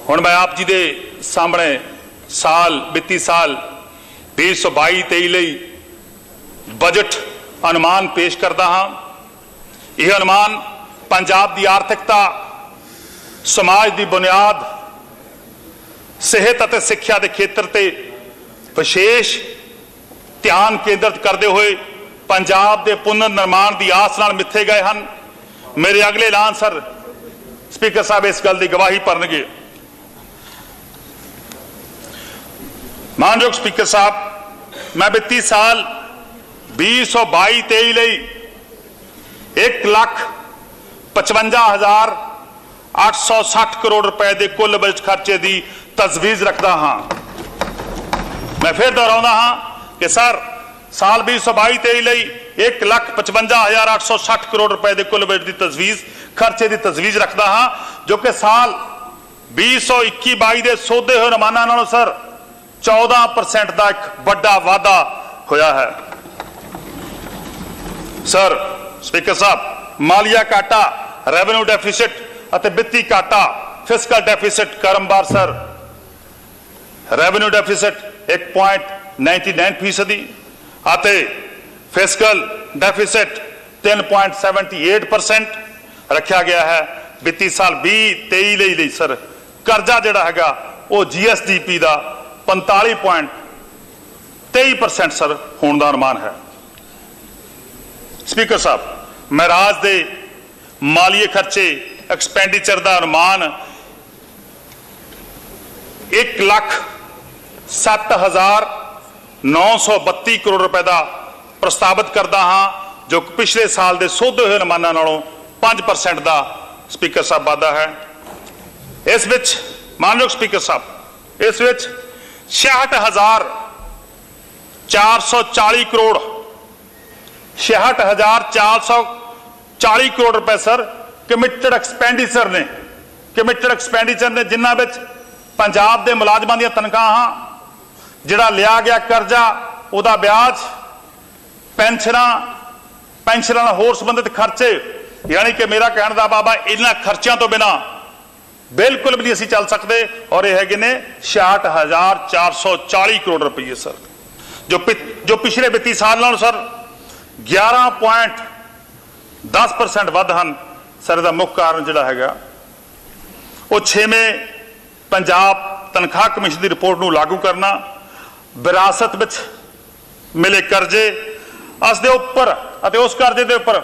हुण मैं आप जी दे सामने साल वित्ती साल 2022-23 ਲਈ बजट अनुमान पेश करता हाँ। यह अनुमान पंजाब की आर्थिकता, समाज की बुनियाद, सेहत और सिक्ख्या के खेत्र ते विशेष ध्यान केंद्रित करते हुए पंजाब के पुनर निर्माण की आस नाल मिथे गए हैं। मेरे अगले ऐलान सर स्पीकर साहब इस गल की गवाही भरनगे। मानयोग स्पीकर साहब, मैं वित्ती साल 2022-23 ਲਈ 1,55,860 करोड़ रुपए के कुल बजट खर्चे की तजवीज़ रखता हाँ। मैं फिर दोहराउंदा हाँ कि सर साल 2022-23 ਲਈ 1,55,860 करोड़ रुपए के कुल बजट की तजवीज़ खर्चे की तजवीज़ रखता हाँ, जो कि साल 2021-22 के सौदे हुए अनुमानां नालों सर 14% का एक बड़ा वाधा होया है। सर स्पीकर साहब, मालिया घाटा, रेवेन्यू डेफिसिट और वित्ती घाटा, फिस्कल डेफिसिट क्रमवार सर रेवेन्यू डेफिसिट 1.99% और फिस्कल डेफिसिट 3.78% रखा गया है। वित्ती साल 2023 ਲਈ सर कर्जा जिहड़ा हैगा वो GSDP का 45.23% सर होने का अनुमान है। स्पीकर साहब, मैं राज दे मालीए खर्चे एक्सपेंडिचर का अनुमान 1,07,932 करोड़ रुपए का प्रस्तावित करता हाँ, जो पिछले साल के सौदे हुए अनुमानां नालों 5% का स्पीकर साहब वाधा है। इस विच मानयोग स्पीकर साहब, इस विच 66,440 करोड़ 66,440 करोड़ रुपए सर कमिटेड एक्सपेंडिचर ने जिन्हां विच पंजाब के मुलाजमान दी तनख्वाहां, जिहड़ा लिया गया कर्जा, उहदा ब्याज, पेंशनां होर संबंधित खर्चे, यानी कि मेरा कहने का बाबा इन्हां खर्चों तो बिना बिल्कुल भी नहीं असीं चल सकते। और यह है ने 66,440 करोड़ रुपये सर, जो पिछले वित्ती साल नालों सर 11.10% वध हैं। सर इसका मुख्य कारण जिहड़ा हैगा वो 6वें पंजाब तनख्वाह कमीशन की रिपोर्ट को लागू करना, विरासत विच मिले कर्जे, उसके उपर उस कर्जे के उपर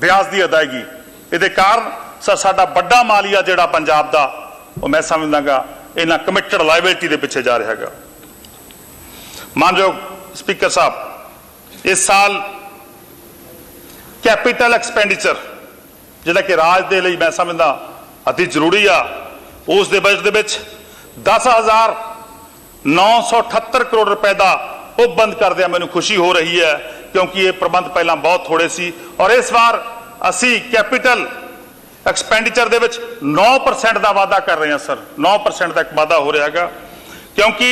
ब्याज की अदायगी, ये कारण सर साडा बड़ा मालिया जिहड़ा पंजाब का वो मैं समझदागा इन्हां कमिटेड लाइबिलिटी के पिछे जा रहा है। मानयोग स्पीकर साहब, इस साल कैपिटल एक्सपेंडिचर जिहड़ा कि राज दे लई मैं समझदा अति जरूरी आ, उस दे बजट दे विच 10,978 करोड़ रुपए का वो बंद करदे मैनूं खुशी हो रही है, क्योंकि ये प्रबंध पहला बहुत थोड़े सी। और इस बार असी कैपिटल एक्सपेंडिचर दे विच 9% का वाधा कर रहे हैं सर, 9% का एक वाधा हो रहा है, क्योंकि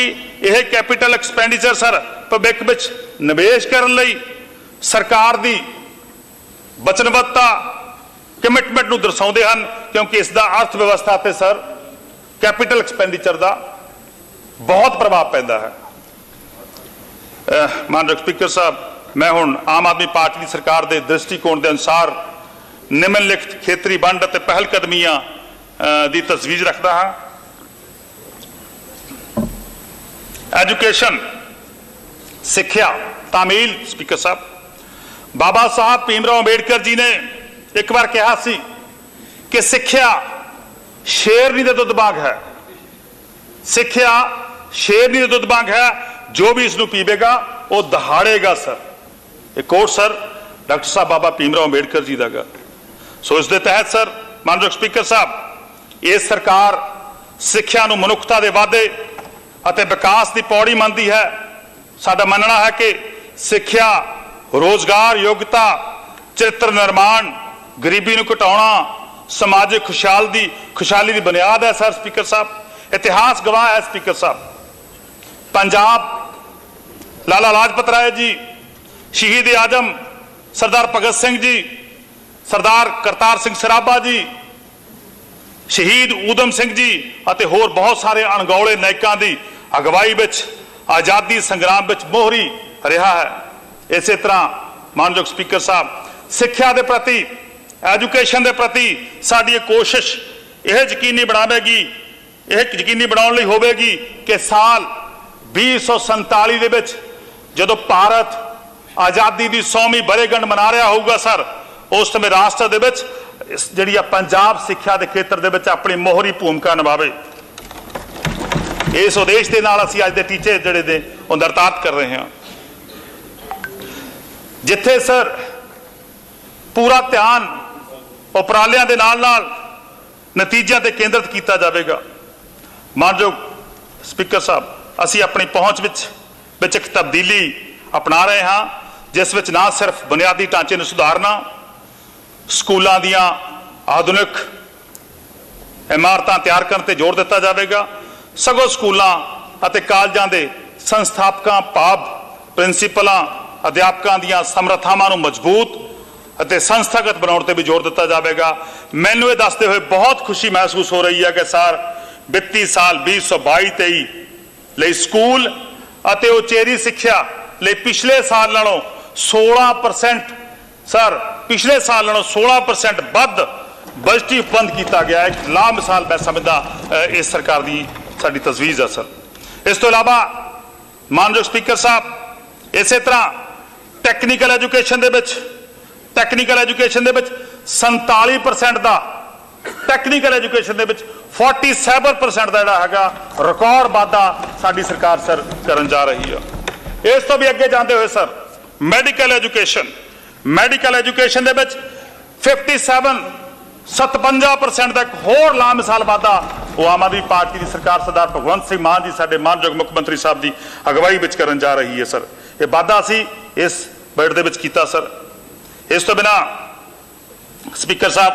यह कैपिटल एक्सपेंडिचर सर भविख विच निवेश करने लई सरकार की वचनबद्धता कमिटमेंट नूं दर्शाउंदे हन, क्योंकि इसका अर्थव्यवस्था ते सर कैपिटल एक्सपेंडिचर का बहुत प्रभाव पैदा है। मानयोग स्पीकर साहब, मैं हुण आम आदमी पार्टी की सरकार के दृष्टिकोण के अनुसार निम्नलिखित खेतरी वंड और पहलकदमियां की तजवीज़ रखता हाँ। एजुकेशन, सिक्ख्या, तामील स्पीकर साहब, बाबा साहब भीमराव अंबेडकर जी ने एक बार कहा सी कि सिक्ख्या शेरनी दे दुध बाग है, सिक्ख्या शेरनी दे दुध बाग है, जो भी इसनूं पीवेगा वो दहाड़ेगा सर। एक कोट सर डॉक्टर साहब बाबा भीमराव अंबेडकर जी का। सो इस दे तहत सर मानयोग स्पीकर साहब, ये सरकार सिक्ख्या नूं मनुखता के वाधे और विकास की पौड़ी मानती है। साडा मनना है कि सिक्ख्या रोजगार, योग्यता, चरित्र निर्माण, गरीबी नूं घटाउणा, समाजिक खुशहाली की बुनियाद है सर। स्पीकर साहब, इतिहास गवाह है स्पीकर साहब, पंजाब लाला लाजपत राय जी, शहीद आजम सरदार भगत सिंह जी, सरदार करतार सिंह सराभा जी, ਸ਼ਹੀਦ ਊਧਮ ਸਿੰਘ ਜੀ ਅਤੇ ਹੋਰ ਬਹੁਤ ਸਾਰੇ ਅਣਗੌਲੇ ਨਾਇਕਾਂ ਦੀ ਅਗਵਾਈ ਵਿੱਚ ਆਜ਼ਾਦੀ ਸੰਗਰਾਮ ਵਿੱਚ ਮੋਹਰੀ ਰਿਹਾ ਹੈ। ਇਸੇ ਤਰ੍ਹਾਂ ਮਾਨਯੋਗ ਸਪੀਕਰ ਸਾਹਿਬ, ਸਿੱਖਿਆ ਦੇ ਪ੍ਰਤੀ, ਐਜੂਕੇਸ਼ਨ ਦੇ ਪ੍ਰਤੀ ਸਾਡੀ ਇਹ ਕੋਸ਼ਿਸ਼ ਇਹ ਯਕੀਨੀ ਬਣਾਉਣ ਲਈ ਹੋਵੇਗੀ ਕਿ ਸਾਲ 2047 ਦੇ ਵਿੱਚ ਜਦੋਂ ਭਾਰਤ ਆਜ਼ਾਦੀ ਦੀ 100ਵੀਂ ਵਰ੍ਹੇਗੰਢ ਮਨਾ ਰਿਹਾ ਹੋਊਗਾ ਸਰ, ਉਸ ਸਮੇਂ ਰਾਸ਼ਟਰ ਦੇ ਵਿੱਚ ਜਿਹੜੀ ਆ ਪੰਜਾਬ ਸਿੱਖਿਆ ਦੇ ਖੇਤਰ ਦੇ ਵਿੱਚ ਆਪਣੀ ਮੋਹਰੀ ਭੂਮਿਕਾ ਨਿਭਾਵੇ। ਇਸ ਉਦੇਸ਼ ਦੇ ਨਾਲ ਅਸੀਂ ਅੱਜ ਦੇ ਟੀਚੇ ਜਿਹੜੇ ਦੇ ਉਹ ਨਿਰਧਾਰਿਤ ਕਰ ਰਹੇ ਹਾਂ, ਜਿੱਥੇ ਸਰ ਪੂਰਾ ਧਿਆਨ ਉਪਰਾਲਿਆਂ ਦੇ ਨਾਲ ਨਤੀਜਿਆਂ ਤੇ ਕੇਂਦਰਿਤ ਕੀਤਾ ਜਾਵੇਗਾ। ਮਾਨਯੋਗ ਸਪੀਕਰ ਸਾਹਿਬ, ਅਸੀਂ ਆਪਣੀ ਪਹੁੰਚ ਵਿੱਚ ਇੱਕ ਤਬਦੀਲੀ ਅਪਣਾ ਰਹੇ ਹਾਂ, ਜਿਸ ਵਿੱਚ ਨਾ ਸਿਰਫ ਬੁਨਿਆਦੀ ਢਾਂਚੇ ਨੂੰ ਸੁਧਾਰਨਾ, ਸਕੂਲਾਂ ਦੀਆਂ ਆਧੁਨਿਕ ਇਮਾਰਤਾਂ ਤਿਆਰ ਕਰਨ ਤੇ ਜ਼ੋਰ ਦਿੱਤਾ ਜਾਵੇਗਾ, ਸਗੋਂ ਸਕੂਲਾਂ ਅਤੇ ਕਾਲਜਾਂ ਦੇ ਸੰਸਥਾਪਕਾਂ ਭਾਵ ਪ੍ਰਿੰਸੀਪਲਾਂ ਅਧਿਆਪਕਾਂ ਦੀਆਂ ਸਮਰੱਥਾਵਾਂ ਨੂੰ ਮਜ਼ਬੂਤ ਅਤੇ ਸੰਸਥਾਗਤ ਬਣਾਉਣ ਤੇ ਵੀ ਜ਼ੋਰ ਦਿੱਤਾ ਜਾਵੇਗਾ। ਮੈਨੂੰ ਇਹ ਦੱਸਦੇ ਹੋਏ ਬਹੁਤ ਖੁਸ਼ੀ ਮਹਿਸੂਸ ਹੋ ਰਹੀ ਹੈ ਕਿ ਸਰ ਵਿੱਤੀ ਸਾਲ 2022-23 ਲਈ ਸਕੂਲ ਅਤੇ ਉਚੇਰੀ ਸਿੱਖਿਆ ਲਈ ਪਿਛਲੇ ਸਾਲ ਨਾਲੋਂ 16% ਸਰ ਪਿਛਲੇ ਸਾਲ ਨਾਲੋਂ 16% ਵੱਧ ਬਜਟੀ ਬੰਦ ਕੀਤਾ ਗਿਆ ਹੈ। ਇੱਕ ਲਾਮਿਸਾਲ ਮੈਂ ਸਮਝਦਾ ਇਸ ਸਰਕਾਰ ਦੀ ਸਾਡੀ ਤਜਵੀਜ਼ ਹੈ ਸਰ। ਇਸ ਤੋਂ ਇਲਾਵਾ ਮਾਨਯੋਗ ਸਪੀਕਰ ਸਾਹਿਬ, ਇਸੇ ਤਰ੍ਹਾਂ ਟੈਕਨੀਕਲ ਐਜੂਕੇਸ਼ਨ ਦੇ ਵਿੱਚ 47% ਦਾ, ਟੈਕਨੀਕਲ ਐਜੂਕੇਸ਼ਨ ਦੇ ਵਿੱਚ 47% ਦਾ ਜਿਹੜਾ ਹੈਗਾ ਰਿਕਾਰਡ ਵਾਧਾ ਸਾਡੀ ਸਰਕਾਰ ਸਰ ਕਰਨ ਜਾ ਰਹੀ ਹੈ। ਇਸ ਤੋਂ ਵੀ ਅੱਗੇ ਜਾਂਦੇ ਹੋਏ ਸਰ ਮੈਡੀਕਲ ਐਜੂਕੇਸ਼ਨ ਦੇ ਵਿੱਚ 57% ਦਾ ਇੱਕ ਹੋਰ ਲਾਮਿਸਾਲ ਵਾਧਾ ਉਹ ਆਮ ਆਦਮੀ ਪਾਰਟੀ ਦੀ ਸਰਕਾਰ ਸਰਦਾਰ ਭਗਵੰਤ ਸਿੰਘ ਮਾਨ ਜੀ ਸਾਡੇ ਮਾਨਯੋਗ ਮੁੱਖ ਮੰਤਰੀ ਸਾਹਿਬ ਦੀ ਅਗਵਾਈ ਵਿੱਚ ਕਰਨ ਜਾ ਰਹੀ ਹੈ ਸਰ। ਇਹ ਵਾਧਾ ਅਸੀਂ ਇਸ ਬਜਟ ਦੇ ਵਿੱਚ ਕੀਤਾ ਸਰ। ਇਸ ਤੋਂ ਬਿਨਾਂ speaker Sahib,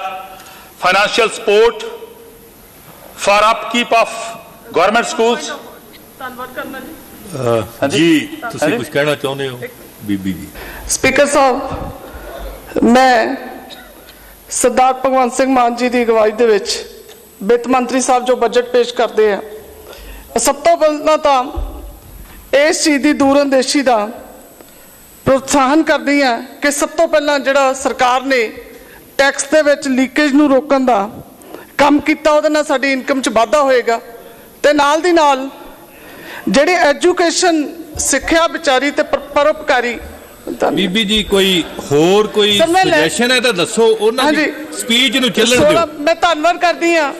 financial support for upkeep of government schools. ਧੰਨਵਾਦ ਕਰਨਾ ਜੀ, ਤੁਸੀਂ ਕੁਝ ਕਹਿਣਾ ਚਾਹੁੰਦੇ ਹੋ ਬੀਬੀ ਜੀ? ਸਪੀਕਰ ਸਾਹਿਬ, ਮੈਂ ਸਰਦਾਰ ਭਗਵੰਤ ਸਿੰਘ ਮਾਨ ਜੀ ਦੀ ਅਗਵਾਈ ਦੇ ਵਿੱਚ ਵਿੱਤ ਮੰਤਰੀ ਸਾਹਿਬ ਜੋ ਬਜਟ ਪੇਸ਼ ਕਰਦੇ ਆ, ਸਭ ਤੋਂ ਪਹਿਲਾਂ ਤਾਂ ਇਸ ਚੀਜ਼ ਦੀ ਦੂਰਅੰਦੇਸ਼ੀ ਦਾ ਪ੍ਰੋਤਸਾਹਨ ਕਰਦੀ ਹਾਂ ਕਿ ਸਭ ਤੋਂ ਪਹਿਲਾਂ ਜਿਹੜਾ ਸਰਕਾਰ ਨੇ ਟੈਕਸ ਦੇ ਵਿੱਚ ਲੀਕੇਜ ਨੂੰ ਰੋਕਣ ਦਾ ਕੰਮ ਕੀਤਾ, ਉਹਦੇ ਨਾਲ ਸਾਡੀ ਇਨਕਮ 'ਚ ਵਾਧਾ ਹੋਏਗਾ ਤੇ ਨਾਲ ਦੀ ਨਾਲ ਜਿਹੜੇ ਐਜੂਕੇਸ਼ਨ ਸਿੱਖਿਆ ਵਿਚਾਰੀ ਤੇ ਪਰਉਪਕਾਰੀ। ਬੀਬੀ ਜੀ, ਕੋਈ ਹੋਰ ਕੋਈ ਸੁਜੈਸ਼ਨ ਹੈ ਤਾਂ ਦੱਸੋ, ਉਹਨਾਂ ਦੀ ਸਪੀਚ ਨੂੰ ਚੱਲਣ ਦਿਓ। ਮੈਂ ਧੰਨਵਾਦ ਕਰਦੀ ਹਾਂ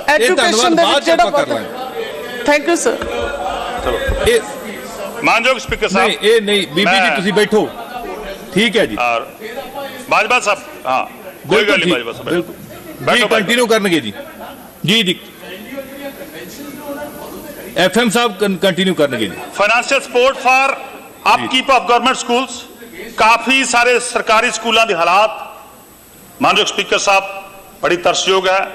ਐਜੂਕੇਸ਼ਨ ਦੇ ਵਿੱਚ ਜਿਹੜਾ। Thank you sir. ਮਾਨਯੋਗ ਸਪੀਕਰ ਸਾਹਿਬ, ਇਹ ਨਹੀਂ ਬੀਬੀ ਜੀ, ਤੁਸੀਂ ਬੈਠੋ, ਠੀਕ ਹੈ ਜੀ। ਬਾਜਵਾ ਸਾਹਿਬ, ਹਾਂ ਕੋਈ ਗੱਲ ਨਹੀਂ ਬਾਜਵਾ ਸਾਹਿਬ, ਜੀ ਕੰਟੀਨਿਊ ਕਰਨਗੇ ਜੀ। ਜੀ FM ਸਾਹਿਬ ਕੰਟੀਨਿਊ ਕਰਨਗੇ ਜੀ। Financial support for upkeep of government schools. ਕਾਫੀ ਸਾਰੇ ਸਰਕਾਰੀ ਸਕੂਲਾਂ ਦੇ ਹਾਲਾਤ ਮਾਨਯੋਗ ਸਪੀਕਰ ਸਾਹਿਬ ਬੜੀ ਤਰਸਯੋਗ ਹੈ।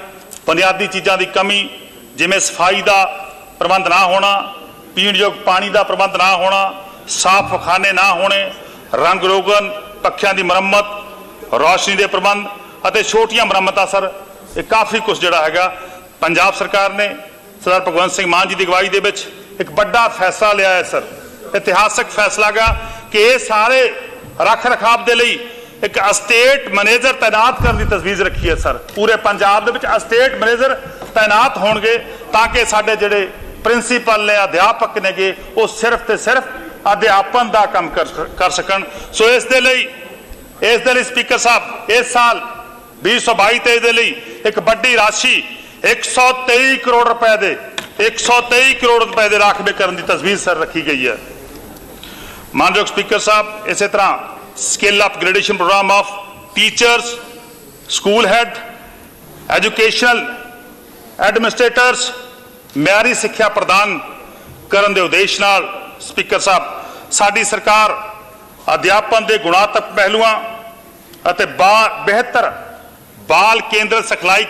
ਬੁਨਿਆਦੀ ਚੀਜ਼ਾਂ ਦੀ ਕਮੀ, ਜਿਵੇਂ ਸਫਾਈ ਦਾ ਪ੍ਰਬੰਧ ਨਾ ਹੋਣਾ, ਪੀਣਯੋਗ ਪਾਣੀ ਦਾ ਪ੍ਰਬੰਧ ਨਾ ਹੋਣਾ, ਸਾਫ਼ ਪਖਾਨੇ ਨਾ ਹੋਣੇ, ਰੰਗ ਰੋਗਨ ਪੱਖਿਆਂ ਦੀ ਮੁਰੰਮਤ, ਰੌਸ਼ਨੀ ਦੇ ਪ੍ਰਬੰਧ ਅਤੇ ਛੋਟੀਆਂ ਮੁਰੰਮਤਾਂ ਸਰ, ਇਹ ਕਾਫੀ ਕੁਝ ਜਿਹੜਾ ਹੈਗਾ ਪੰਜਾਬ ਸਰਕਾਰ ਨੇ ਸਰਦਾਰ ਭਗਵੰਤ ਸਿੰਘ ਮਾਨ ਜੀ ਦੀ ਅਗਵਾਈ ਦੇ ਵਿੱਚ ਇੱਕ ਵੱਡਾ ਫੈਸਲਾ ਲਿਆ ਹੈ ਸਰ। ਇਤਿਹਾਸਕ ਫੈਸਲਾ ਗਾ ਕਿ ਇਹ ਸਾਰੇ ਰੱਖ ਰਖਾਵ ਦੇ ਲਈ ਇੱਕ ਸਟੇਟ ਮੈਨੇਜਰ ਤਾਇਨਾਤ ਕਰਨ ਦੀ ਤਜਵੀਜ਼ ਰੱਖੀ ਹੈ ਸਰ। ਪੂਰੇ ਪੰਜਾਬ ਦੇ ਵਿੱਚ ਸਟੇਟ ਮੈਨੇਜਰ ਤਾਇਨਾਤ ਹੋਣਗੇ ਤਾਂ ਕਿ ਸਾਡੇ ਜਿਹੜੇ ਪ੍ਰਿੰਸੀਪਲ ਨੇ, ਅਧਿਆਪਕ ਨੇਗੇ, ਉਹ ਸਿਰਫ ਤੇ ਸਿਰਫ ਅਧਿਆਪਨ ਦਾ ਕੰਮ ਕਰ ਸਕਣ। ਸੋ ਇਸ ਦੇ ਲਈ ਸਪੀਕਰ ਸਾਹਿਬ, ਇਸ ਸਾਲ 2022-23 ਦੇ ਲਈ ਇੱਕ ਵੱਡੀ ਰਾਸ਼ੀ 123 ਕਰੋੜ ਰੁਪਏ ਦੇ ਰਾਖਵੇ ਕਰਨ ਦੀ ਤਜਵੀਜ਼ ਸਰ ਰੱਖੀ ਗਈ ਹੈ। ਮਾਨਯੋਗ ਸਪੀਕਰ ਸਾਹਿਬ, ਇਸੇ ਤਰ੍ਹਾਂ skill upgradation program of teachers, school head, educational administrators ਮਿਆਰੀ ਸਿੱਖਿਆ ਪ੍ਰਦਾਨ ਕਰਨ ਦੇ ਉਦੇਸ਼ ਨਾਲ ਸਪੀਕਰ ਸਾਹਿਬ ਸਾਡੀ ਸਰਕਾਰ ਅਧਿਆਪਨ ਦੇ ਗੁਣਾਤਮਕ ਪਹਿਲੂਆਂ ਅਤੇ ਬਿਹਤਰ ਬਾਲ ਕੇਂਦਰ ਸਿਖਲਾਈ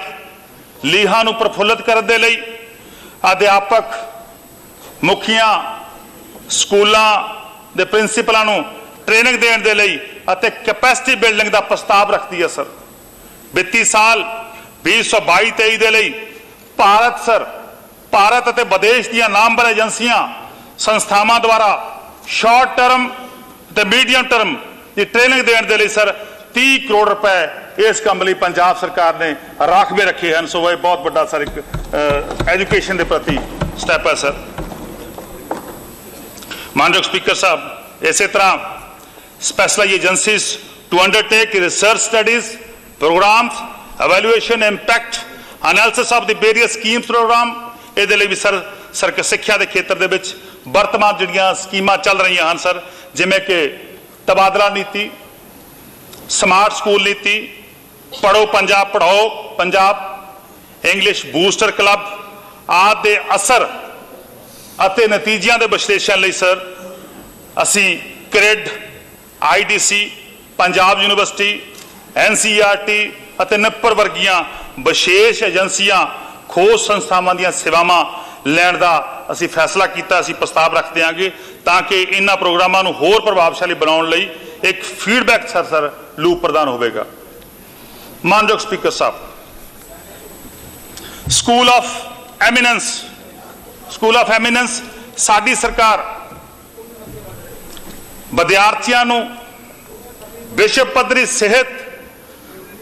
ਲੀਹਾਂ ਨੂੰ ਪ੍ਰਫੁੱਲਤ ਕਰਨ ਦੇ ਲਈ ਅਧਿਆਪਕ, ਮੁਖੀਆਂ, ਸਕੂਲਾਂ ਦੇ ਪ੍ਰਿੰਸੀਪਲਾਂ ਨੂੰ ਟ੍ਰੇਨਿੰਗ ਦੇਣ ਦੇ ਲਈ ਅਤੇ ਕੈਪੈਸਿਟੀ ਬਿਲਡਿੰਗ ਦਾ ਪ੍ਰਸਤਾਵ ਰੱਖਦੀ ਹੈ ਸਰ। ਵਿੱਤੀ ਸਾਲ 2022-23 ਦੇ ਲਈ ਭਾਰਤ ਅਤੇ ਵਿਦੇਸ਼ ਦੀਆਂ ਨਾਮਵਰ ਏਜੰਸੀਆਂ ਸੰਸਥਾਵਾਂ ਦੁਆਰਾ ਸ਼ਾਰਟ ਟਰਮ ਤੇ ਮੀਡੀਅਮ ਟਰਮ ਦੀ ਟ੍ਰੇਨਿੰਗ ਦੇਣ ਦੇ ਲਈ ਸਰ 30 ਕਰੋੜ ਰੁਪਏ ਇਸ ਕੰਮ ਲਈ ਪੰਜਾਬ ਸਰਕਾਰ ਨੇ ਰਾਖਵੇਂ ਰੱਖੇ ਹਨ। ਸੋ ਇਹ ਬਹੁਤ ਵੱਡਾ ਸਰ ਇੱਕ ਐਜੂਕੇਸ਼ਨ ਦੇ ਪ੍ਰਤੀ ਸਟੈਪ ਹੈ ਸਰ। ਮਾਨਯੋਗ ਸਪੀਕਰ ਸਾਹਿਬ, ਇਸੇ ਤਰ੍ਹਾਂ specialized agencies to undertake research studies, programs, evaluation, impact, analysis of the various schemes program। ਇਹਦੇ ਲਈ ਵੀ ਸਰ ਸਿੱਖਿਆ ਦੇ ਖੇਤਰ ਦੇ ਵਿੱਚ ਵਰਤਮਾਨ ਜਿਹੜੀਆਂ ਸਕੀਮਾਂ ਚੱਲ ਰਹੀਆਂ ਹਨ ਸਰ, ਜਿਵੇਂ ਕਿ ਤਬਾਦਲਾ ਨੀਤੀ, ਸਮਾਰਟ ਸਕੂਲ ਨੀਤੀ, ਪੜ੍ਹੋ ਪੰਜਾਬ ਪੜ੍ਹਾਓ ਪੰਜਾਬ, ਇੰਗਲਿਸ਼ ਬੂਸਟਰ ਕਲੱਬ ਆਦਿ ਦੇ ਅਸਰ ਅਤੇ ਨਤੀਜਿਆਂ ਦੇ ਵਿਸ਼ਲੇਸ਼ਣ ਲਈ ਸਰ ਅਸੀਂ ਕ੍ਰਿਡ, IDC, ਪੰਜਾਬ ਯੂਨੀਵਰਸਿਟੀ, NCERT ਅਤੇ ਨਿੱਪਰ ਵਰਗੀਆਂ ਵਿਸ਼ੇਸ਼ ਏਜੰਸੀਆਂ ਖੋਜ ਸੰਸਥਾਵਾਂ ਦੀਆਂ ਸੇਵਾਵਾਂ ਲੈਣ ਦਾ ਅਸੀਂ ਫੈਸਲਾ ਕੀਤਾ। ਅਸੀਂ ਪ੍ਰਸਤਾਵ ਰੱਖ ਦਿਆਂਗੇ ਤਾਂ ਕਿ ਇਹਨਾਂ ਪ੍ਰੋਗਰਾਮਾਂ ਨੂੰ ਹੋਰ ਪ੍ਰਭਾਵਸ਼ਾਲੀ ਬਣਾਉਣ ਲਈ ਇੱਕ ਫੀਡਬੈਕ ਸਰ ਲੂਪ ਪ੍ਰਦਾਨ ਹੋਵੇਗਾ। ਮਾਨਯੋਗ speaker Sahib, school of eminence ਸਾਡੀ ਸਰਕਾਰ ਵਿਦਿਆਰਥੀਆਂ ਨੂੰ ਵਿਸ਼ਵ ਪੱਧਰੀ ਸਿਹਤ,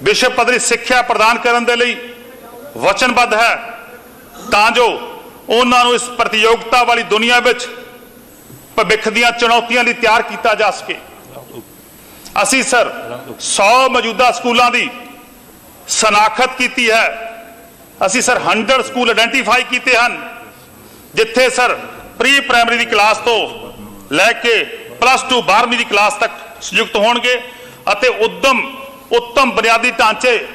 ਵਿਸ਼ਵ ਪੱਧਰੀ ਸਿੱਖਿਆ ਪ੍ਰਦਾਨ ਕਰਨ ਦੇ ਲਈ ਵਚਨਬੱਧ ਹੈ ਤਾਂ ਜੋ ਉਹਨਾਂ ਨੂੰ ਇਸ ਪ੍ਰਤੀਯੋਗਤਾ ਵਾਲੀ ਦੁਨੀਆ ਵਿੱਚ ਭਵਿੱਖ ਦੀਆਂ ਚੁਣੌਤੀਆਂ ਲਈ ਤਿਆਰ ਕੀਤਾ ਜਾ ਸਕੇ। ਅਸੀਂ ਸਰ 100 ਮੌਜੂਦਾ ਸਕੂਲਾਂ ਦੀ ਸ਼ਨਾਖਤ ਕੀਤੀ ਹੈ। ਅਸੀਂ ਸਰ 100 ਸਕੂਲ ਆਇਡੈਂਟੀਫਾਈ ਕੀਤੇ ਹਨ ਜਿੱਥੇ ਸਰ ਪ੍ਰੀ ਪ੍ਰਾਇਮਰੀ ਦੀ ਕਲਾਸ ਤੋਂ ਲੈ ਕੇ +2 12ਵੀਂ ਦੀ ਕਲਾਸ ਤੱਕ ਸੰਯੁਕਤ ਹੋਣਗੇ ਅਤੇ ਉੱਤਮ ਬੁਨਿਆਦੀ ਢਾਂਚੇ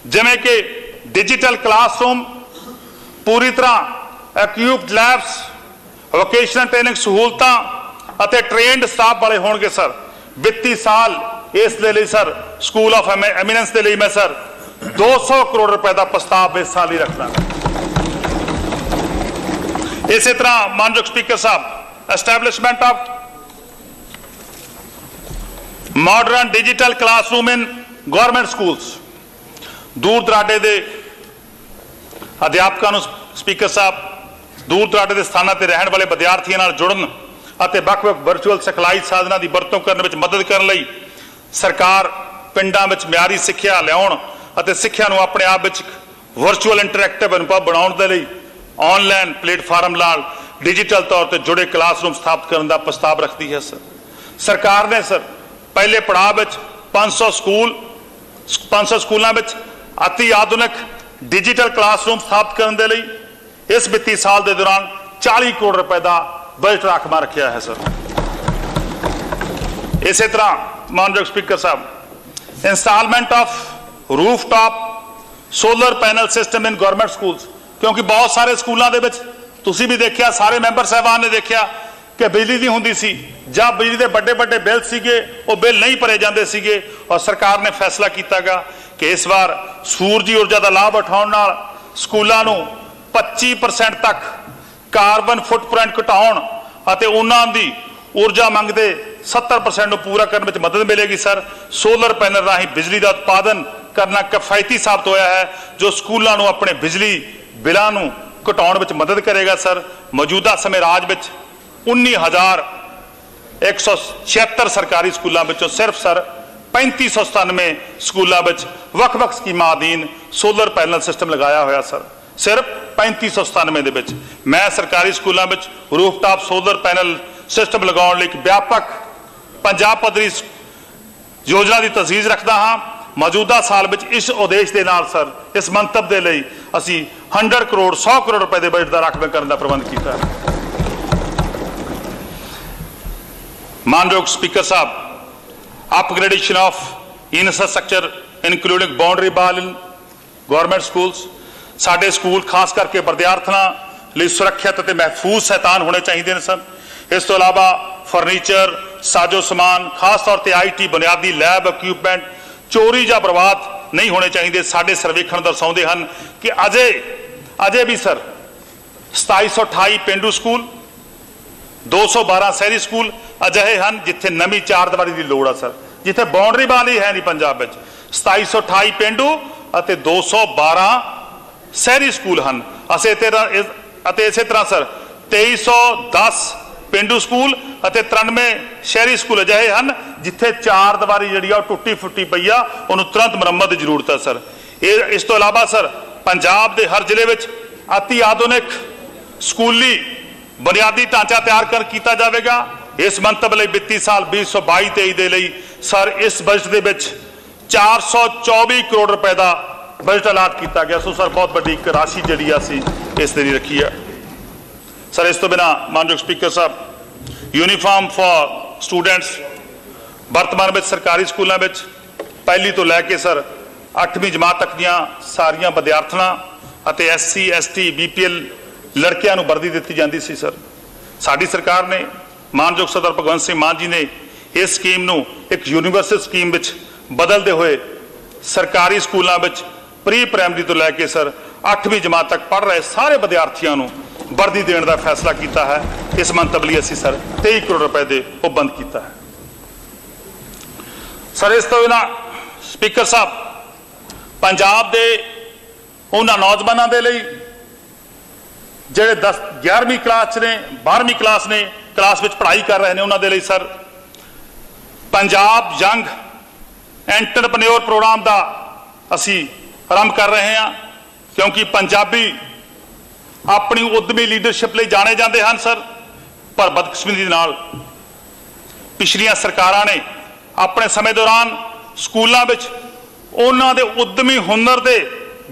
ਜਿਵੇਂ ਕਿ ਡਿਜੀਟਲ ਕਲਾਸਰੂਮ, ਪੂਰੀ ਤਰ੍ਹਾਂ ਇਕਵਿਪਡ ਲੈਬਸ, ਵੋਕੇਸ਼ਨਲ ਟ੍ਰੇਨਿੰਗ ਸਹੂਲਤਾਂ ਅਤੇ ਟ੍ਰੇਨਡ ਸਟਾਫ ਵਾਲੇ ਹੋਣਗੇ ਸਰ। ਵਿੱਤੀ ਸਾਲ ਇਸ ਦੇ ਲਈ ਸਰ ਸਕੂਲ ਆਫ ਐਮੀਨੈਂਸ ਦੇ ਲਈ ਮੈਂ ਸਰ 200 ਕਰੋੜ ਰੁਪਏ ਦਾ ਪ੍ਰਸਤਾਵ ਇਸ ਸਾਲ ਹੀ ਰੱਖਦਾ। ਇਸੇ ਤਰ੍ਹਾਂ ਮਾਨਯੋਗ speaker Sahib, establishment of modern digital classroom in government schools, ਦੂਰ ਦਰਾਡੇ ਦੇ ਅਧਿਆਪਕਾਂ ਨੂੰ ਸਪੀਕਰ ਸਾਹਿਬ ਦੂਰ ਦਰਾਡੇ ਦੇ ਸਥਾਨਾਂ ਤੇ ਰਹਿਣ ਵਾਲੇ ਵਿਦਿਆਰਥੀਆਂ ਨਾਲ ਜੁੜਨ ਅਤੇ ਵੱਖ-ਵੱਖ ਵਰਚੁਅਲ ਸਿਖਲਾਈ ਸਾਧਨਾਂ ਦੀ ਵਰਤੋਂ ਕਰਨ ਵਿੱਚ ਮਦਦ ਕਰਨ ਲਈ ਸਰਕਾਰ ਪਿੰਡਾਂ ਵਿੱਚ ਮਿਆਰੀ ਸਿੱਖਿਆ ਲਿਆਉਣ ਅਤੇ ਸਿੱਖਿਆ ਨੂੰ ਆਪਣੇ ਆਪ ਵਿੱਚ ਵਰਚੁਅਲ ਇੰਟਰੈਕਟਿਵ ਅਨੁਭਵ ਬਣਾਉਣ ਦੇ ਲਈ ਆਨਲਾਈਨ ਪਲੇਟਫਾਰਮ ਨਾਲ ਡਿਜੀਟਲ ਤੌਰ ਤੇ ਜੁੜੇ ਕਲਾਸਰੂਮ ਸਥਾਪਿਤ ਕਰਨ ਦਾ ਪ੍ਰਸਤਾਵ ਰੱਖਦੀ ਹੈ ਸਰ। ਸਰਕਾਰ ਨੇ ਸਰ ਪਹਿਲੇ ਪੜਾਅ ਵਿੱਚ 500 ਸਕੂਲਾਂ ਵਿੱਚ ਅਤੀ ਆਧੁਨਿਕ ਡਿਜੀਟਲ ਕਲਾਸਰੂਮ ਸਥਾਪਿਤ ਕਰਨ ਦੇ ਲਈ ਇਸ ਵਿੱਤੀ ਸਾਲ ਦੇ ਦੌਰਾਨ 40 ਕਰੋੜ ਰੁਪਏ ਦਾ ਬਜਟ ਰਾਖਵਾਂ ਰੱਖਿਆ ਹੈ ਸਰ। ਇਸੇ ਤਰ੍ਹਾਂ ਮਾਨਯੋਗ speaker Sahib, instalment of rooftop solar panel system in government schools, ਕਿਉਂਕਿ ਬਹੁਤ ਸਾਰੇ ਸਕੂਲਾਂ ਦੇ ਵਿੱਚ ਤੁਸੀਂ ਵੀ ਦੇਖਿਆ, ਸਾਰੇ ਮੈਂਬਰ ਸਾਹਿਬਾਨ ਨੇ ਦੇਖਿਆ ਕਿ ਬਿਜਲੀ ਨਹੀਂ ਹੁੰਦੀ ਸੀ ਜਾਂ ਬਿਜਲੀ ਦੇ ਵੱਡੇ ਵੱਡੇ ਬਿੱਲ ਸੀਗੇ, ਉਹ ਬਿੱਲ ਨਹੀਂ ਭਰੇ ਜਾਂਦੇ ਸੀਗੇ ਔਰ ਸਰਕਾਰ ਨੇ ਫੈਸਲਾ ਕੀਤਾਗਾ ਕਿ ਇਸ ਵਾਰ ਸੂਰਜੀ ਊਰਜਾ ਦਾ ਲਾਭ ਉਠਾਉਣ ਨਾਲ ਸਕੂਲਾਂ ਨੂੰ 25% ਤੱਕ ਕਾਰਬਨ ਫੁੱਟਪ੍ਰਿੰਟ ਘਟਾਉਣ ਅਤੇ ਉਹਨਾਂ ਦੀ ਊਰਜਾ ਮੰਗ ਦੇ 70% ਨੂੰ ਪੂਰਾ ਕਰਨ ਵਿੱਚ ਮਦਦ ਮਿਲੇਗੀ ਸਰ। ਸੋਲਰ ਪੈਨਲ ਰਾਹੀਂ ਬਿਜਲੀ ਦਾ ਉਤਪਾਦਨ ਕਰਨਾ ਕਿਫਾਇਤੀ ਸਾਬਤ ਹੋਇਆ ਹੈ ਜੋ ਸਕੂਲਾਂ ਨੂੰ ਆਪਣੇ ਬਿਜਲੀ ਬਿੱਲਾਂ ਨੂੰ ਘਟਾਉਣ ਵਿੱਚ ਮਦਦ ਕਰੇਗਾ ਸਰ। ਮੌਜੂਦਾ ਸਮੇਂ ਰਾਜ ਵਿੱਚ 19,176 ਸਰਕਾਰੀ ਸਕੂਲਾਂ ਵਿੱਚੋਂ ਸਿਰਫ ਸਰ 3597 ਸਕੂਲਾਂ ਵਿੱਚ ਵੱਖ-ਵੱਖ ਸਕੀਮਾਂ ਅਧੀਨ ਸੋਲਰ ਪੈਨਲ ਸਿਸਟਮ ਲਗਾਇਆ ਹੋਇਆ ਸਰ। ਸਿਰਫ 3597 ਦੇ ਵਿੱਚ ਮੈਂ ਸਰਕਾਰੀ ਸਕੂਲਾਂ ਵਿੱਚ ਰੂਫਟਾਪ ਸੋਲਰ ਪੈਨਲ ਸਿਸਟਮ ਲਗਾਉਣ ਲਈ ਇੱਕ ਵਿਆਪਕ ਪੰਜਾਬ ਪੱਧਰੀ ਯੋਜਨਾ ਦੀ ਤਜਵੀਜ਼ ਰੱਖਦਾ ਹਾਂ। ਮੌਜੂਦਾ ਸਾਲ ਵਿੱਚ ਇਸ ਉਦੇਸ਼ ਦੇ ਨਾਲ ਸਰ ਇਸ ਮੰਤਵ ਦੇ ਲਈ ਅਸੀਂ 100 ਕਰੋੜ ਰੁਪਏ ਦੇ ਬਜਟ ਦਾ ਰਾਖਵਾਂ ਕਰਨ ਦਾ ਪ੍ਰਬੰਧ ਕੀਤਾ ਹੈ। ਮਾਨਯੋਗ speaker Sahib, upgradation of infrastructure including boundary wall in government schools, ਸਾਡੇ ਸਕੂਲ ਖਾਸ ਕਰਕੇ ਵਿਦਿਆਰਥੀਆਂ ਲਈ ਸੁਰੱਖਿਅਤ ਅਤੇ ਮਹਿਫੂਜ਼ ਸੈਤਾਨ ਹੋਣੇ ਚਾਹੀਦੇ ਨੇ ਸਰ। ਇਸ ਤੋਂ ਇਲਾਵਾ ਫਰਨੀਚਰ, ਸਾਜ਼ੋ ਸਮਾਨ, ਖਾਸ ਤੌਰ ਤੇ IT ਬੁਨਿਆਦੀ ਲੈਬ ਇਕਵਿਪਮੈਂਟ ਚੋਰੀ ਜਾਂ ਬਰਬਾਦ ਨਹੀਂ ਹੋਣੇ ਚਾਹੀਦੇ। ਸਾਡੇ ਸਰਵੇਖਣ ਦਰਸਾਉਂਦੇ ਹਨ ਕਿ ਅਜੇ ਵੀ ਸਰ 2728 ਪੇਂਡੂ ਸਕੂਲ, 212 ਸ਼ਹਿਰੀ ਸਕੂਲ ਅਜਿਹੇ ਹਨ ਜਿੱਥੇ ਨਵੀਂ ਚਾਰ ਦੀਵਾਰੀ ਦੀ ਲੋੜ ਆ ਸਰ, ਜਿੱਥੇ ਬਾਉਂਡਰੀ ਵਾਲ ਹੀ ਹੈ ਨਹੀਂ ਪੰਜਾਬ ਵਿੱਚ। 2728 ਪੇਂਡੂ ਅਤੇ 212 शहरी स्कूल हैं। इस तरह सर 2310 पेंडू स्कूल और 93 शहरी स्कूल अजिहे हैं जिथे चार दीवारी जी टुटी फुटी पई आ, उन्होंने तुरंत मुरम्मत की जरूरत है सर। इस तो इलावा सर पंजाब के हर जिले में अति आधुनिक स्कूली बुनियादी ढांचा तैयार किया जाएगा। इस मंतव लिए वित्ती साल 2022-23 के लिए सर इस बजट के 424 करोड़ रुपए का बजट अलाट किया गया। सो सर बहुत बड़ी एक राशि जी असी इस दिन रखी है सर। इस तो बिना मानयोग स्पीकर साहब यूनीफॉर्म फॉर स्टूडेंट्स वर्तमान में सरकारी स्कूलों में पहली तो लैके सर 8वीं जमात तक दियां सारियां विद्यार्थियों और SC ST BPL लड़कियां वर्दी दी जाती सी सर। साडी सरकार ने मानयोग सरदार भगवंत सिंह मान जी ने इस स्कीम नूं एक यूनीवर्सल स्कीम में बदलते हुए सरकारी स्कूलों में प्री प्राइमरी तो लैके सर 8वीं जमात तक पढ़ रहे सारे विद्यार्थियों नूं वर्दी देने का फैसला किया है। इस मंतव लिए असी सर 23 करोड़ रुपए दे वो बंद किया है सर। इस तो बिना स्पीकर साहब पंजाब के उन्होंने नौजवानों के लिए ਜਿਹੜੇ 11वीं क्लास ने 12वीं क्लास ने क्लास में पढ़ाई कर रहे हैं उन्होंने लिए sir Punjab young entrepreneur programme का असी आरंभ कर रहे हैं, क्योंकि पंजाबी अपनी उद्यमी लीडरशिप लिए जाने जाते हैं सर। पर बदकिस्मती दे नाल पिछलियां सरकारां ने अपने समय दौरान स्कूलों में उन्हां दे उद्यमी हुनर के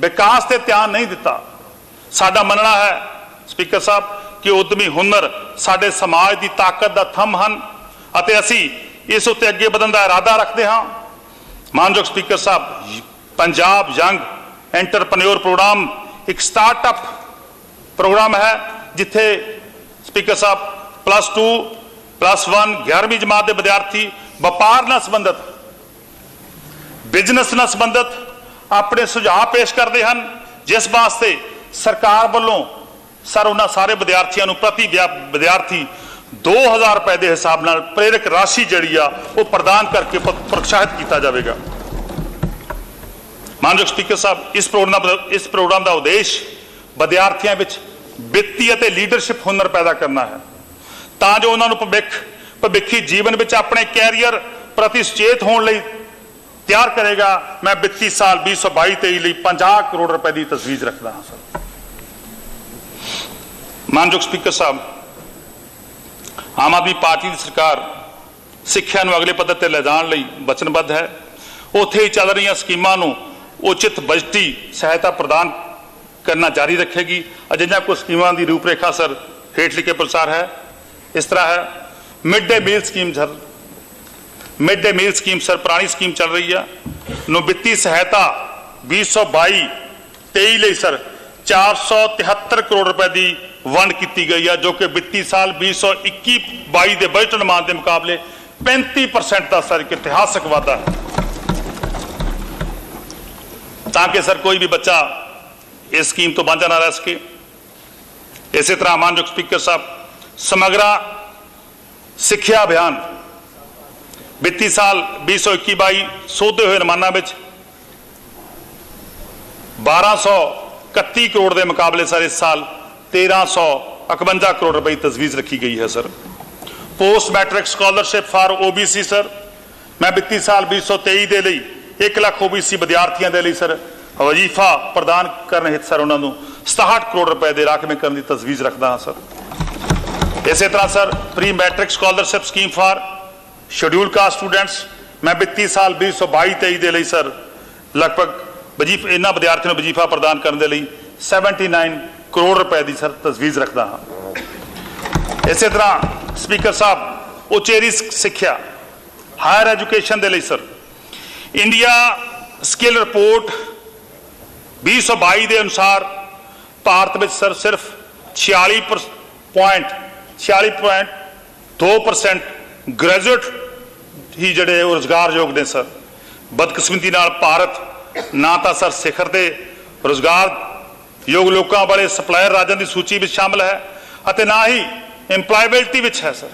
विकास से ध्यान नहीं दिता। साडा मनना है स्पीकर साहब कि उद्यमी हुनर साडे समाज की ताकत का थंम हैं अते असी इस उत्ते अगे बढ़न का इरादा रखते हाँ। मानयोग स्पीकर साहब पंजाब यंग एंटरप्रेन्योर प्रोग्राम एक स्टार्टअप प्रोग्राम है जिथे स्पीकर साहब +2 +1 11वीं जमात के विद्यार्थी व्यापार नाल संबंधित बिजनेस नाल संबंधित अपने सुझाव पेश करते हैं, जिस वास्ते सरकार वालों सर उन्होंने सारे विद्यार्थियों को प्रति विद्यार्थी 2000 रुपए के हिसाब नाल प्रेरक राशि जी आ वो प्रदान करके प्रोत्साहित किया जाएगा। मानयोग स्पीकर साहब इस प्रोग्राम का उद्देश्य विद्यार्थियों में वित्तीय और लीडरशिप हुनर पैदा करना है, ताकि उन्होंने भविखी जीवन में अपने कैरियर प्रति सचेत होने लई तैयार करेगा। मैं वित्ती साल 2022-23 लिए 50 करोड़ रुपए की तजवीज रखता हाँ सर। मानयोग स्पीकर साहब आम आदमी पार्टी की सरकार सिक्ख्या नूं अगले पद्धर ते ले जाण लई वचनबद्ध है। उत्थे ही चल रही स्कीमां नूं उचित बजटी सहायता प्रदान करना जारी रखेगी। अजिहियां कुछ स्कीमां की रूपरेखा सर हेठ लिखे प्रसार है। इस तरह है mid day meal scheme sir. Mid day meal scheme sir पुरानी स्कीम चल रही है नूं वित्तीय सहायता 2022-23 लिए सर 473 करोड़ रुपए की वंड की गई है, जो कि वित्तीय साल 2021-22 के बजट अनुमान के मुकाबले 35% का सर एक इतिहासक वाधा है, ताकि सर कोई भी बच्चा इस स्कीम तो वांझा ना रह सके। इसी तरह मानयोग स्पीकर साहब समग्र सिक्ख्या अभियान वित्तीय साल 2021-22 सोधे हुए अनुमानों में 1231 करोड़ के मुकाबले सर इस साल 1351 करोड़ रुपए की तजवीज रखी गई है sir. Post matric scholarship for OBC sir मैं वित्तीय साल 2023 के लिए 1 लाख OBC विद्यार्थियों के लिए सर वजीफा प्रदान करने हित सर उन्होंने 67 करोड़ रुपए के राखवें करने की तजवीज रखता हाँ सर। इसी तरह sir pre matric scholarship scheme for schedule caste students मैं वित्तीय साल 2022-23 के लिए सर लगभग इन्होंने विद्यार्थियों को वजीफा प्रदान करने के लिए 79 करोड़ रुपए की सर तजवीज रखता हाँ। इसी तरह स्पीकर साहब उचेरी सिक्ख्या हायर एजुकेशन के लिए सर इंडिया स्किल रिपोर्ट 2022 के अनुसार भारत में सर सिर्फ 46.2% ग्रेजुएट ही जड़े रोजगार योग ने सर। बदकिस्मती नाल भारत ना तो सर शिखर के रोजगार योग लोगों वाले सप्लायर राज्यों की सूची में शामिल है और ना ही इंप्लॉयबिलिटी में है सर।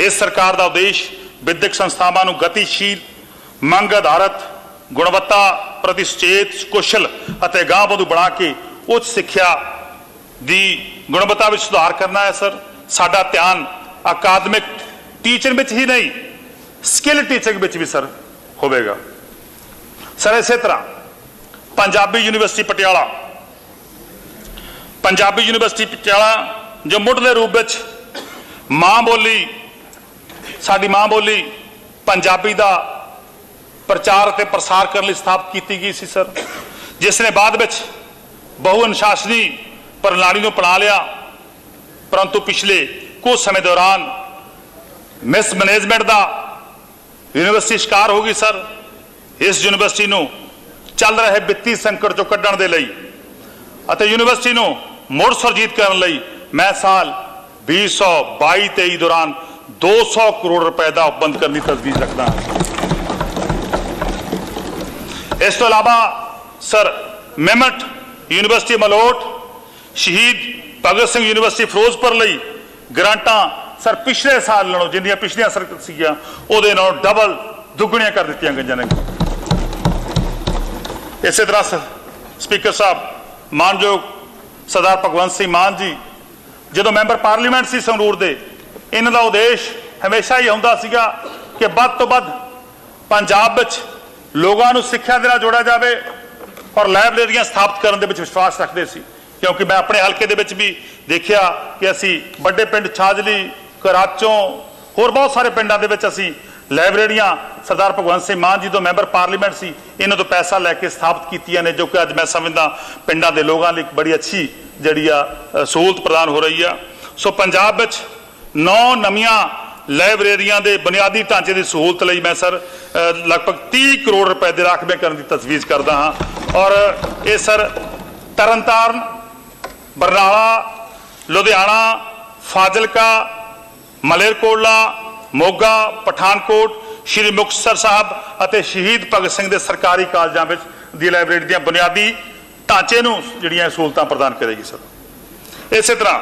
इस सरकार का उद्देश्य विद्यक संस्थावां नूं गतिशील मंग आधारित ਗੁਣਵੱਤਾ ਪ੍ਰਤੀ ਸੁਚੇਤ, ਕੁਸ਼ਲ ਅਤੇ ਅਗਾਂਹ ਵਧੂ ਬਣਾ ਕੇ ਉੱਚ ਸਿੱਖਿਆ ਦੀ ਗੁਣਵੱਤਾ ਵਿੱਚ ਸੁਧਾਰ ਕਰਨਾ ਹੈ ਸਰ। ਸਾਡਾ ਧਿਆਨ ਅਕਾਦਮਿਕ ਟੀਚਿੰਗ ਵਿੱਚ ਹੀ ਨਹੀਂ, ਸਕਿੱਲ ਟੀਚਿੰਗ ਵਿੱਚ ਵੀ ਸਰ ਹੋਵੇਗਾ ਸਰ। ਇਸੇ ਤਰ੍ਹਾਂ ਪੰਜਾਬੀ ਯੂਨੀਵਰਸਿਟੀ ਪਟਿਆਲਾ ਜੋ ਮੁੱਢਲੇ ਰੂਪ ਵਿੱਚ ਮਾਂ ਬੋਲੀ, ਸਾਡੀ ਮਾਂ ਬੋਲੀ ਪੰਜਾਬੀ ਦਾ ਪ੍ਰਚਾਰ ਅਤੇ ਪ੍ਰਸਾਰ ਕਰਨ ਲਈ ਸਥਾਪਿਤ ਕੀਤੀ ਗਈ ਸੀ ਸਰ, ਜਿਸ ਨੇ ਬਾਅਦ ਵਿੱਚ ਬਹੁ ਅਨੁਸ਼ਾਸਨੀ ਪ੍ਰਣਾਲੀ ਨੂੰ ਅਪਣਾ ਲਿਆ। ਪਰੰਤੂ ਪਿਛਲੇ ਕੁਝ ਸਮੇਂ ਦੌਰਾਨ ਮਿਸਮੈਨੇਜਮੈਂਟ ਦਾ ਯੂਨੀਵਰਸਿਟੀ ਸ਼ਿਕਾਰ ਹੋ ਗਈ ਸਰ। ਇਸ ਯੂਨੀਵਰਸਿਟੀ ਨੂੰ ਚੱਲ ਰਹੇ ਵਿੱਤੀ ਸੰਕਟ ਚੋਂ ਕੱਢਣ ਦੇ ਲਈ ਅਤੇ ਯੂਨੀਵਰਸਿਟੀ ਨੂੰ ਮੁੜ ਸੁਰਜੀਤ ਕਰਨ ਲਈ ਮੈਂ ਸਾਲ 2022-23 ਦੌਰਾਨ 200 ਕਰੋੜ ਰੁਪਏ ਦਾ ਉਪਬੰਧ ਕਰਨ ਦੀ ਤਜਵੀਜ਼ ਰੱਖਦਾ ਹਾਂ। ਇਸ ਤੋਂ ਇਲਾਵਾ ਸਰ ਮੈਮਟ ਯੂਨੀਵਰਸਿਟੀ ਮਲੋਟ, ਸ਼ਹੀਦ ਭਗਤ ਸਿੰਘ ਯੂਨੀਵਰਸਿਟੀ ਫਿਰੋਜ਼ਪੁਰ ਲਈ ਗ੍ਰਾਂਟਾਂ ਸਰ ਪਿਛਲੇ ਸਾਲ ਨਾਲੋਂ ਜਿੰਨੀਆਂ ਪਿਛਲੀਆਂ ਸਰ ਸੀਗੀਆਂ ਉਹਦੇ ਨਾਲੋਂ ਡਬਲ ਦੁੱਗਣੀਆਂ ਕਰ ਦਿੱਤੀਆਂ ਗਈਆਂ ਨੇ। ਇਸੇ ਤਰ੍ਹਾਂ ਸਪੀਕਰ ਸਾਹਿਬ ਮਾਨਯੋਗ ਸਰਦਾਰ ਭਗਵੰਤ ਸਿੰਘ ਮਾਨ ਜੀ ਜਦੋਂ ਮੈਂਬਰ ਪਾਰਲੀਮੈਂਟ ਸੀ ਸੰਗਰੂਰ ਦੇ, ਇਹਨਾਂ ਦਾ ਉਦੇਸ਼ ਹਮੇਸ਼ਾ ਹੀ ਹੁੰਦਾ ਸੀਗਾ ਕਿ ਵੱਧ ਤੋਂ ਵੱਧ ਪੰਜਾਬ ਵਿੱਚ ਲੋਕਾਂ ਨੂੰ ਸਿੱਖਿਆ ਦੇ ਨਾਲ ਜੋੜਿਆ ਜਾਵੇ ਔਰ ਲਾਇਬ੍ਰੇਰੀਆਂ ਸਥਾਪਿਤ ਕਰਨ ਦੇ ਵਿੱਚ ਵਿਸ਼ਵਾਸ ਰੱਖਦੇ ਸੀ। ਕਿਉਂਕਿ ਮੈਂ ਆਪਣੇ ਹਲਕੇ ਦੇ ਵਿੱਚ ਵੀ ਦੇਖਿਆ ਕਿ ਅਸੀਂ ਵੱਡੇ ਪਿੰਡ ਛਾਜਲੀ, ਕਰਾਚੋਂ, ਹੋਰ ਬਹੁਤ ਸਾਰੇ ਪਿੰਡਾਂ ਦੇ ਵਿੱਚ ਅਸੀਂ ਲਾਇਬ੍ਰੇਰੀਆਂ ਸਰਦਾਰ ਭਗਵੰਤ ਸਿੰਘ ਮਾਨ ਜੀ ਤੋਂ ਮੈਂਬਰ ਪਾਰਲੀਮੈਂਟ ਸੀ ਇਹਨਾਂ ਤੋਂ ਪੈਸਾ ਲੈ ਕੇ ਸਥਾਪਿਤ ਕੀਤੀਆਂ ਨੇ, ਜੋ ਕਿ ਅੱਜ ਮੈਂ ਸਮਝਦਾ ਪਿੰਡਾਂ ਦੇ ਲੋਕਾਂ ਲਈ ਇੱਕ ਬੜੀ ਅੱਛੀ ਜਿਹੜੀ ਆ ਸਹੂਲਤ ਪ੍ਰਦਾਨ ਹੋ ਰਹੀ ਆ। ਸੋ ਪੰਜਾਬ ਵਿੱਚ 9 ਨਵੀਆਂ ਲਾਇਬ੍ਰੇਰੀਆਂ ਦੇ ਬੁਨਿਆਦੀ ਢਾਂਚੇ ਦੀ ਸਹੂਲਤ ਲਈ ਮੈਂ ਸਰ ਲਗਭਗ 30 ਕਰੋੜ ਰੁਪਏ ਦੇ ਰਾਖਵੇਂ ਕਰਨ ਦੀ ਤਜਵੀਜ਼ ਕਰਦਾ ਹਾਂ। ਔਰ ਇਹ ਸਰ ਤਰਨਤਾਰਨ, ਬਰਨਾਲਾ, ਲੁਧਿਆਣਾ, ਫਾਜ਼ਿਲਕਾ, ਮਲੇਰਕੋਟਲਾ, ਮੋਗਾ, ਪਠਾਨਕੋਟ, ਸ਼੍ਰੀ ਮੁਕਤਸਰ ਸਾਹਿਬ ਅਤੇ ਸ਼ਹੀਦ ਭਗਤ ਸਿੰਘ ਦੇ ਸਰਕਾਰੀ ਕਾਲਜਾਂ ਵਿੱਚ ਦੀ ਲਾਇਬ੍ਰੇਰੀ ਦੀਆਂ ਬੁਨਿਆਦੀ ਢਾਂਚੇ ਨੂੰ ਜਿਹੜੀਆਂ ਸਹੂਲਤਾਂ ਪ੍ਰਦਾਨ ਕਰੇਗੀ ਸਰ। ਇਸੇ ਤਰ੍ਹਾਂ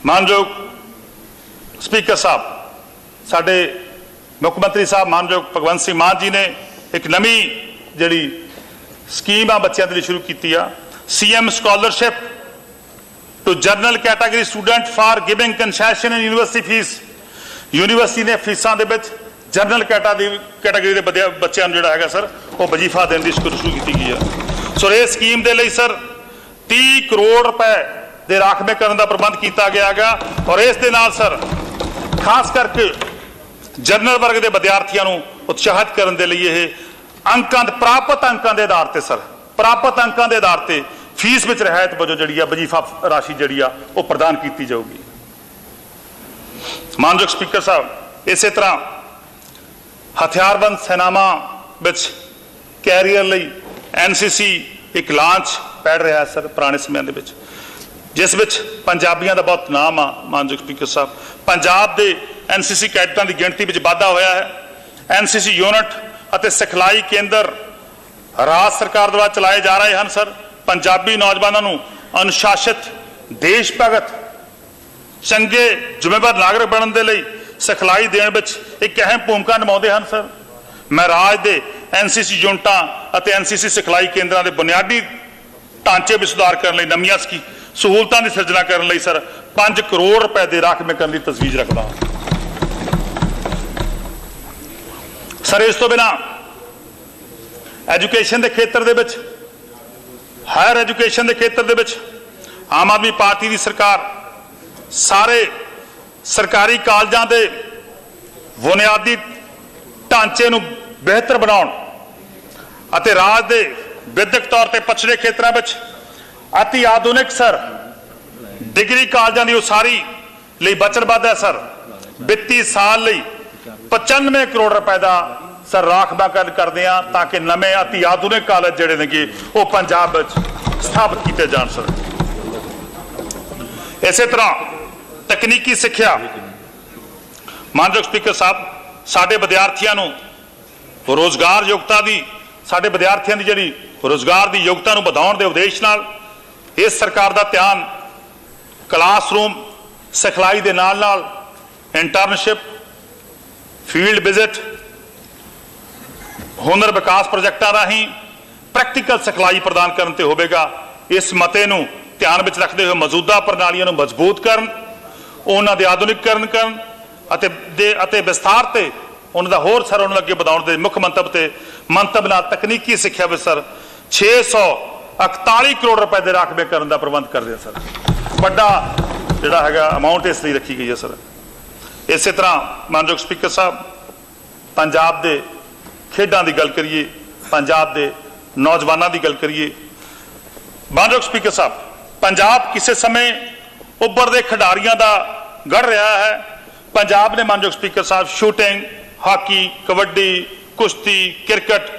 ਮਾਨਯੋਗ ਸਪੀਕਰ ਸਾਹਿਬ ਸਾਡੇ ਮੁੱਖ ਮੰਤਰੀ ਸਾਹਿਬ ਮਾਨਯੋਗ ਭਗਵੰਤ ਸਿੰਘ ਮਾਨ ਜੀ ਨੇ ਇੱਕ ਨਵੀਂ ਜਿਹੜੀ ਸਕੀਮ ਆ ਬੱਚਿਆਂ ਦੇ ਲਈ ਸ਼ੁਰੂ ਕੀਤੀ ਆ, CM scholarship to general category student for giving concession in university fees. University ਨੇ ਫੀਸਾਂ ਦੇ ਵਿੱਚ ਜਨਰਲ ਕੈਟਾਗਰੀ ਦੇ ਬੱਚਿਆਂ ਨੂੰ ਜਿਹੜਾ ਹੈਗਾ ਸਰ ਉਹ ਵਜ਼ੀਫਾ ਦੇਣ ਦੀ ਸ਼ੁਰੂ ਕੀਤੀ ਗਈ ਆ। ਸੋ ਇਸ ਸਕੀਮ ਦੇ ਲਈ ਸਰ 30 ਕਰੋੜ ਰੁਪਏ ਦੇ ਰਾਖਵੇਂ ਕਰਨ ਦਾ ਪ੍ਰਬੰਧ ਕੀਤਾ ਗਿਆ ਹੈਗਾ ਔਰ ਇਸ ਦੇ ਨਾਲ ਸਰ ਖਾਸ ਕਰਕੇ ਜਨਰਲ ਵਰਗ ਦੇ ਵਿਦਿਆਰਥੀਆਂ ਨੂੰ ਉਤਸ਼ਾਹਿਤ ਕਰਨ ਦੇ ਲਈ ਇਹ ਪ੍ਰਾਪਤ ਅੰਕਾਂ ਦੇ ਆਧਾਰ ਤੇ ਸਰ ਪ੍ਰਾਪਤ ਅੰਕਾਂ ਦੇ ਆਧਾਰ ਤੇ ਫੀਸ ਵਿੱਚ ਰਿਆਇਤ ਵਜੋਂ ਜਿਹੜੀ ਆ ਵਜ਼ੀਫਾ ਰਾਸ਼ੀ ਜਿਹੜੀ ਆ ਉਹ ਪ੍ਰਦਾਨ ਕੀਤੀ ਜਾਊਗੀ। ਮਾਨਯੋਗ ਸਪੀਕਰ ਸਾਹਿਬ ਇਸੇ ਤਰ੍ਹਾਂ ਹਥਿਆਰਬੰਦ ਸੈਨਾਵਾਂ ਵਿੱਚ ਕੈਰੀਅਰ ਲਈ NCC ਇੱਕ ਲਾਂਚ ਪੈੜ ਰਿਹਾ ਸਰ ਪੁਰਾਣੇ ਸਮਿਆਂ ਦੇ ਵਿੱਚ, ਜਿਸ ਵਿੱਚ ਪੰਜਾਬੀਆਂ ਦਾ ਬਹੁਤ ਨਾਮ ਆ। ਮਾਨਯੋਗ ਸਪੀਕਰ ਸਾਹਿਬ ਪੰਜਾਬ ਦੇ NCC ਕੈਡਟਾਂ ਦੀ ਗਿਣਤੀ ਵਿੱਚ ਵਾਧਾ ਹੋਇਆ ਹੈ। NCC ਯੂਨਿਟ ਅਤੇ ਸਿਖਲਾਈ ਕੇਂਦਰ ਰਾਜ ਸਰਕਾਰ ਦੁਆਰਾ ਚਲਾਏ ਜਾ ਰਹੇ ਹਨ ਸਰ। ਪੰਜਾਬੀ ਨੌਜਵਾਨਾਂ ਨੂੰ ਅਨੁਸ਼ਾਸਿਤ, ਦੇਸ਼ ਭਗਤ, ਚੰਗੇ ਜ਼ਿੰਮੇਵਾਰ ਨਾਗਰਿਕ ਬਣਨ ਦੇ ਲਈ ਸਿਖਲਾਈ ਦੇਣ ਵਿੱਚ ਇੱਕ ਅਹਿਮ ਭੂਮਿਕਾ ਨਿਭਾਉਂਦੇ ਹਨ ਸਰ। ਮੈਂ ਰਾਜ ਦੇ NCC ਯੂਨਿਟਾਂ ਅਤੇ NCC ਸਿਖਲਾਈ ਕੇਂਦਰਾਂ ਦੇ ਬੁਨਿਆਦੀ ਢਾਂਚੇ ਵਿੱਚ ਸੁਧਾਰ ਕਰਨ ਲਈ ਨਵੀਆਂ ਸਹੂਲਤਾਂ ਦੀ ਸਿਰਜਣਾ ਕਰਨ ਲਈ ਸਰ 5 ਕਰੋੜ ਰੁਪਏ ਦੇ ਰਾਖਵੇਂ ਕਰਨ ਦੀ ਤਜਵੀਜ਼ ਰੱਖਦਾ ਹਾਂ ਸਰ। ਇਸ ਤੋਂ ਬਿਨਾਂ ਐਜੂਕੇਸ਼ਨ ਦੇ ਖੇਤਰ ਦੇ ਵਿੱਚ, ਹਾਇਰ ਐਜੂਕੇਸ਼ਨ ਦੇ ਖੇਤਰ ਦੇ ਵਿੱਚ ਆਮ ਆਦਮੀ ਪਾਰਟੀ ਦੀ ਸਰਕਾਰ ਸਾਰੇ ਸਰਕਾਰੀ ਕਾਲਜਾਂ ਦੇ ਬੁਨਿਆਦੀ ਢਾਂਚੇ ਨੂੰ ਬਿਹਤਰ ਬਣਾਉਣ ਅਤੇ ਰਾਜ ਦੇ ਵਿਦਿਅਕ ਤੌਰ ਤੇ ਪਛੜੇ ਖੇਤਰਾਂ ਵਿੱਚ ਅਤੀ ਆਧੁਨਿਕ ਸਰ ਡਿਗਰੀ ਕਾਲਜਾਂ ਦੀ ਉਸਾਰੀ ਲਈ ਵਚਨਬੱਧ ਹੈ ਸਰ। ਵਿੱਤੀ ਸਾਲ ਲਈ 95 ਕਰੋੜ ਰੁਪਏ ਦਾ ਸਰ ਰਾਖਵਾ ਕਰਦੇ ਆ ਤਾਂ ਕਿ ਨਵੇਂ ਅਤੀ ਆਧੁਨਿਕ ਕਾਲਜ ਜਿਹੜੇ ਨੇ ਉਹ ਪੰਜਾਬ ਵਿੱਚ ਸਥਾਪਿਤ ਕੀਤੇ ਜਾਣ ਸਰ। ਇਸੇ ਤਰ੍ਹਾਂ ਤਕਨੀਕੀ ਸਿੱਖਿਆ ਮਾਨਯੋਗ ਸਪੀਕਰ ਸਾਹਿਬ ਸਾਡੇ ਵਿਦਿਆਰਥੀਆਂ ਨੂੰ ਰੋਜ਼ਗਾਰ ਯੋਗਤਾ ਦੀ ਜਿਹੜੀ ਰੋਜ਼ਗਾਰ ਦੀ ਯੋਗਤਾ ਨੂੰ ਵਧਾਉਣ ਦੇ ਉਦੇਸ਼ ਨਾਲ ਇਸ ਸਰਕਾਰ ਦਾ ਧਿਆਨ ਕਲਾਸਰੂਮ ਸਿਖਲਾਈ ਦੇ ਨਾਲ ਇੰਟਰਨਸ਼ਿਪ, ਫੀਲਡ ਵਿਜ਼ਿਟ, ਹੁਨਰ ਵਿਕਾਸ ਪ੍ਰੋਜੈਕਟਾਂ ਰਾਹੀਂ ਪ੍ਰੈਕਟੀਕਲ ਸਿਖਲਾਈ ਪ੍ਰਦਾਨ ਕਰਨ ਤੇ ਹੋਵੇਗਾ। ਇਸ ਮਤੇ ਨੂੰ ਧਿਆਨ ਵਿੱਚ ਰੱਖਦੇ ਹੋਏ ਮੌਜੂਦਾ ਪ੍ਰਣਾਲੀਆਂ ਨੂੰ ਮਜ਼ਬੂਤ ਕਰਨ, ਉਹਨਾਂ ਦੇ ਆਧੁਨਿਕੀਕਰਨ ਕਰਨ ਅਤੇ ਵਿਸਥਾਰ ਤੇ ਉਹਨਾਂ ਦਾ ਹੋਰ ਸਰ ਉਹਨਾਂ ਅੱਗੇ ਵਧਾਉਣ ਦੇ ਮੁੱਖ ਮੰਤਵ ਨਾਲ ਤਕਨੀਕੀ ਸਿੱਖਿਆ ਵਿੱਚ ਸਰ 641 ਕਰੋੜ ਰੁਪਏ ਦੇ ਰਾਖਵੇਂਕਰਨ ਦਾ ਪ੍ਰਬੰਧ ਕਰਦੇ ਹਾਂ ਸਰ। ਵੱਡਾ ਜਿਹੜਾ ਹੈਗਾ ਅਮਾਉਂਟ ਇਸ ਲਈ ਰੱਖੀ ਗਈ ਹੈ ਸਰ। ਇਸੇ ਤਰ੍ਹਾਂ ਮਾਨਯੋਗ ਸਪੀਕਰ ਸਾਹਿਬ, ਪੰਜਾਬ ਦੇ ਖੇਡਾਂ ਦੀ ਗੱਲ ਕਰੀਏ, ਪੰਜਾਬ ਦੇ ਨੌਜਵਾਨਾਂ ਦੀ ਗੱਲ ਕਰੀਏ, ਮਾਨਯੋਗ ਸਪੀਕਰ ਸਾਹਿਬ, ਪੰਜਾਬ ਕਿਸੇ ਸਮੇਂ ਉੱਭਰਦੇ ਖਿਡਾਰੀਆਂ ਦਾ ਗੜ ਰਿਹਾ ਹੈ। ਪੰਜਾਬ ਨੇ ਮਾਨਯੋਗ ਸਪੀਕਰ ਸਾਹਿਬ ਸ਼ੂਟਿੰਗ, ਹਾਕੀ, ਕਬੱਡੀ, ਕੁਸ਼ਤੀ, ਕ੍ਰਿਕਟ